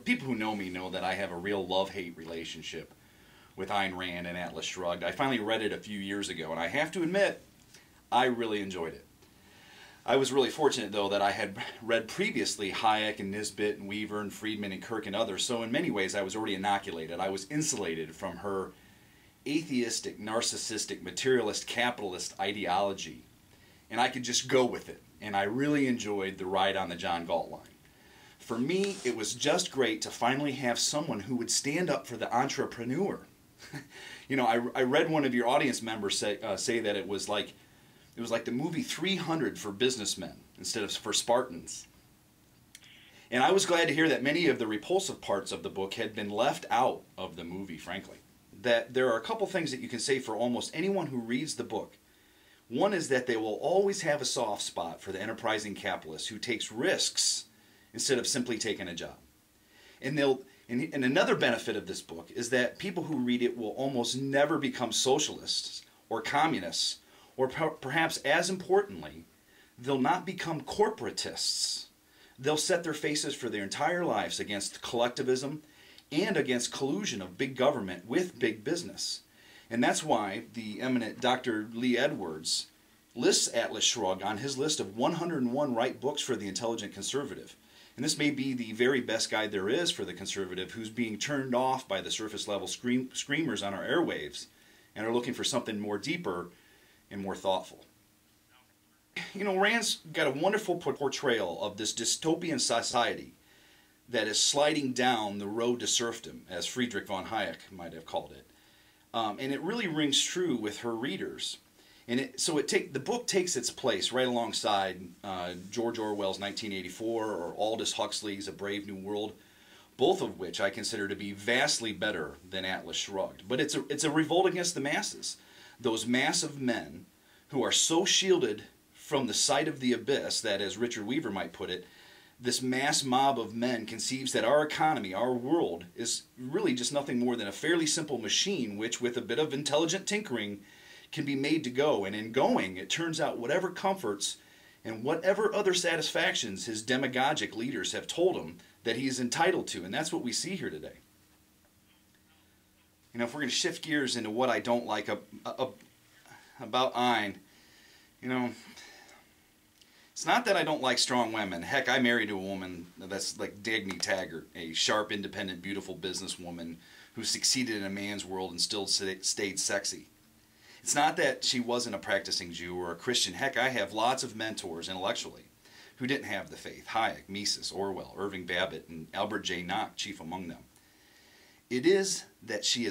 people who know me know that I have a real love-hate relationship with Ayn Rand and Atlas Shrugged. I finally read it a few years ago, and I have to admit, I really enjoyed it. I was really fortunate, though, that I had read previously Hayek and Nisbet and Weaver and Friedman and Kirk and others, so in many ways I was already inoculated. I was insulated from her atheistic, narcissistic, materialist, capitalist ideology, and I could just go with it, and I really enjoyed the ride on the John Galt line. For me, it was just great to finally have someone who would stand up for the entrepreneur. You know, I read one of your audience members say that it was like the movie 300 for businessmen instead of for Spartans. And I was glad to hear that many of the repulsive parts of the book had been left out of the movie, frankly. That there are a couple things that you can say for almost anyone who reads the book. One is that they will always have a soft spot for the enterprising capitalist who takes risks instead of simply taking a job. And another benefit of this book is that people who read it will almost never become socialists or communists, or perhaps as importantly, they'll not become corporatists. They'll set their faces for their entire lives against collectivism and against collusion of big government with big business. And that's why the eminent Dr. Lee Edwards lists Atlas Shrugged on his list of 101 right books for the intelligent conservative. And this may be the very best guide there is for the conservative who's being turned off by the surface level screamers on our airwaves and are looking for something more deeper and more thoughtful. You know, Rand's got a wonderful portrayal of this dystopian society that is sliding down the road to serfdom, as Friedrich von Hayek might have called it. And it really rings true with her readers. And the book takes its place right alongside George Orwell's 1984 or Aldous Huxley's A Brave New World, both of which I consider to be vastly better than Atlas Shrugged. But it's a revolt against the masses, those massive men who are so shielded from the sight of the abyss that, as Richard Weaver might put it, this mass mob of men conceives that our economy, our world, is really just nothing more than a fairly simple machine which, with a bit of intelligent tinkering, can be made to go. And in going, it turns out whatever comforts and whatever other satisfactions his demagogic leaders have told him that he is entitled to. And that's what we see here today. You know, if we're going to shift gears into what I don't like about Ayn, you know, it's not that I don't like strong women. Heck, I married a woman that's like Dagny Taggart, a sharp, independent, beautiful businesswoman who succeeded in a man's world and still stayed sexy. It's not that she wasn't a practicing Jew or a Christian. Heck, I have lots of mentors intellectually who didn't have the faith. Hayek, Mises, Orwell, Irving Babbitt, and Albert J. Nock, chief among them. It is that she is